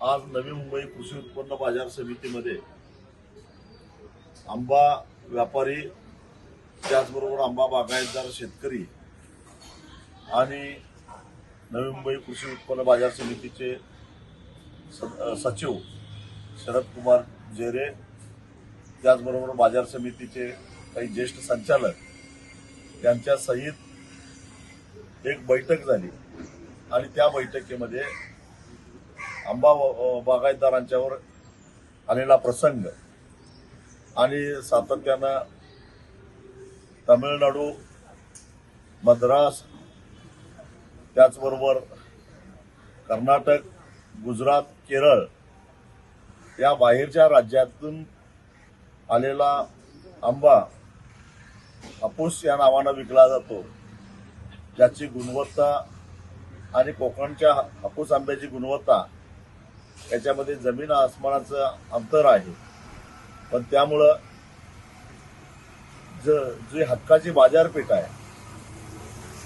आज नवी मुंबई कृषी उत्पन्न बाजार समितीमध्ये आंबा व्यापारी, त्याचबरोबर आंबा बागायतदार शेतकरी आणि नवी मुंबई कृषी उत्पन्न बाजार समितीचे सचिव शरद कुमार जेरे, त्याचबरोबर बाजार समितीचे काही ज्येष्ठ संचालक यांच्या सहित एक बैठक झाली आणि त्या बैठकीमध्ये आंबा बागायतदारांच्यावर आलेला प्रसंग आणि सातत्यानं तमिळनाडू, मद्रास, त्याचबरोबर कर्नाटक, गुजरात, केरळ या बाहेरच्या राज्यातून आलेला आंबा हापूस या नावानं विकला जातो, ज्याची गुणवत्ता आणि कोकणच्या हापूस आंब्याची गुणवत्ता याच्यामध्ये जमीन आसमानाचं अंतर आहे. पण त्यामुळं जी हक्काची बाजारपेठ आहे,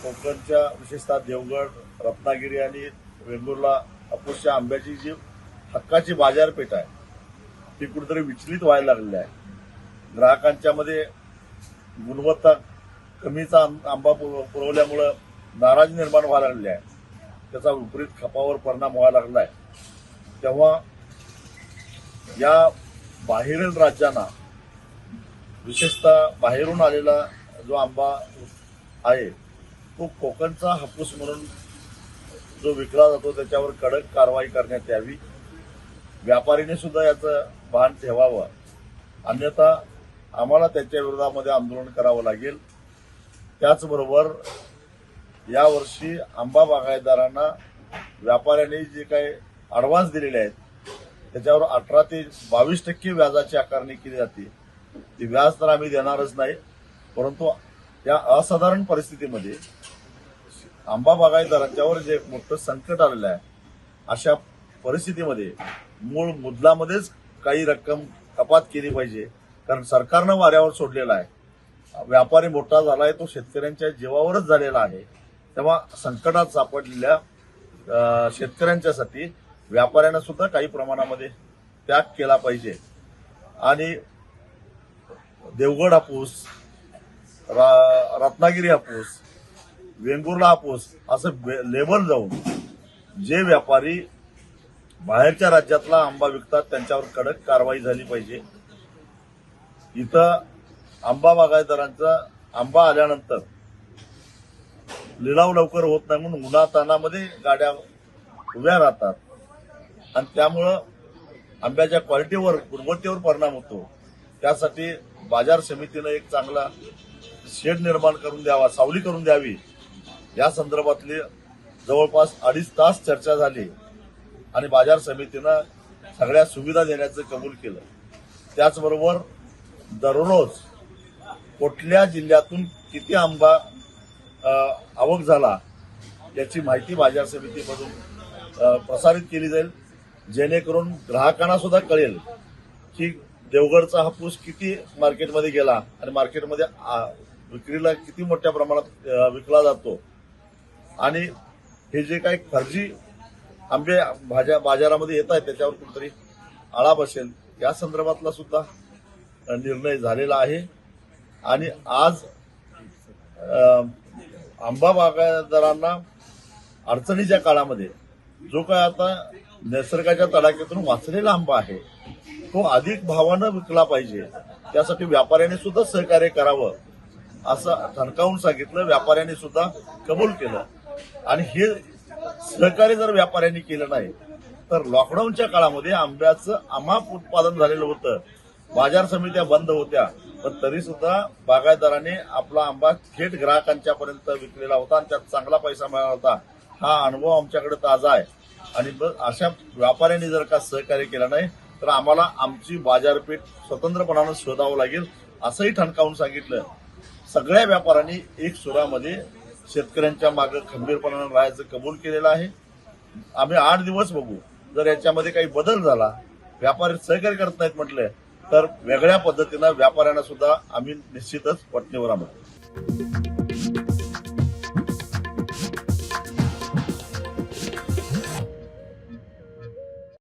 कोकणच्या विशेषतः देवगड, रत्नागिरी आणि वेंगुर्ला हापूसच्या आंब्याची जी हक्काची बाजारपेठ आहे ती कुठेतरी विचलित व्हायला लागलेली आहे. ग्राहकांच्या मध्ये गुणवत्ता कमीचा आंबा पुरवल्यामुळं नाराजी निर्माण व्हायला लागली आहे, त्याचा विपरीत खपावर परिणाम व्हायला लागला आहे. तेव्हा या बाहेरील राज्यांना, विशेषतः बाहेरून आलेला जो आंबा आहे तो कोकणचा हापूस म्हणून जो विकला जातो त्याच्यावर कडक कारवाई करण्यात यावी. व्यापारीने सुद्धा याचं भान ठेवावं, अन्यथा आम्हाला त्याच्या विरोधामध्ये आंदोलन करावं लागेल. त्याचबरोबर यावर्षी आंबा बागायतदारांना व्यापाऱ्यांनी जे काही ॲडव्हान्स दिलेले आहेत त्याच्यावर 18 ते 22% व्याजाची आकारणी केली जाते. ती व्याज तर आम्ही देणारच नाही, परंतु या असाधारण परिस्थितीमध्ये आंबा बागायतदारांच्यावर जे मोठं संकट आलेलं आहे, अशा परिस्थितीमध्ये मूळ मुद्दलामध्येच काही रक्कम कपात केली पाहिजे. कारण सरकारनं वाऱ्यावर सोडलेला आहे, व्यापारी मोठा झालाय तो शेतकऱ्यांच्या जीवावरच झालेला आहे. तेव्हा संकटात सापडलेल्या शेतकऱ्यांच्यासाठी व्यापाऱ्यांना सुद्धा काही प्रमाणामध्ये त्याग केला पाहिजे. आणि देवगड हापूस, रत्नागिरी हापूस, वेंगुर्ला हापूस असं लेबल जाऊन जे व्यापारी बाहेरच्या राज्यातला आंबा विकतात त्यांच्यावर कडक कारवाई झाली पाहिजे. इथं आंबा बागायतदारांचा आंबा आल्यानंतर लिलाव लवकर होत नाही म्हणून उन्हातानामध्ये गाड्या उभ्या राहतात आणि त्यामुळं आंब्याच्या क्वालिटीवर, गुणवत्तेवर परिणाम होतो. त्यासाठी बाजार समितीनं एक चांगला शेड निर्माण करून द्यावा, सावली करून द्यावी. या संदर्भातली जवळपास 2.5 तास चर्चा झाली आणि बाजार समितीनं सगळ्या सुविधा देण्याचं कबूल केलं. त्याचबरोबर दररोज कुठल्या जिल्ह्यातून किती आंबा आवक झाला याची माहिती बाजार समितीमधून प्रसारित केली जाईल, जेणेकरून ग्राहकांना सुद्धा कळेल की देवगडचा हापूस किती मार्केटमध्ये गेला आणि मार्केटमध्ये विक्रीला किती मोठ्या प्रमाणात विकला जातो. आणि हे जे काही फर्जी आंबे बाजारामध्ये येत आहेत त्याच्यावर कुठेतरी आळा बसेल, या संदर्भातला सुद्धा निर्णय झालेला आहे. आणि आज आंबा बागायतदारांना अडचणीच्या काळामध्ये जो काय आता निसर्गाच्या तडाख्यातून वाचलेला आंबा आहे तो अधिक भावानं विकला पाहिजे. त्यासाठी व्यापाऱ्यांनी सुद्धा सहकार्य करावं असं ठणकावून सांगितलं. व्यापाऱ्यांनी सुद्धा कबूल केलं आणि हे सहकार्य जर व्यापाऱ्यांनी केलं नाही तर लॉकडाऊनच्या काळामध्ये आंब्याचं अमाप उत्पादन झालेलं होतं, बाजार समित्या बंद होत्या, पण तरी सुद्धा बागायतदारांनी आपला आंबा थेट ग्राहकांच्या पर्यंत विकलेला होता आणि त्यात चांगला पैसा मिळाला होता. हा अनुभव आमच्याकडे ताजा आहे. आणि अशा व्यापाऱ्यांनी जर का सहकार्य केलं नाही तर आम्हाला आमची बाजारपेठ स्वतंत्रपणानं शोधावं लागेल असंही ठणकावून सांगितलं. सगळ्या व्यापाऱ्यांनी एक सुरामध्ये शेतकऱ्यांच्या मागे खंबीरपणानं राहायचं कबूल केलेलं आहे. आम्ही 8 दिवस बघू, जर याच्यामध्ये काही बदल झाला, व्यापारी सहकार्य करत नाहीत म्हटलं तर वेगळ्या पद्धतीनं व्यापाऱ्यांना सुद्धा आम्ही निश्चितच पटणीवर आणू.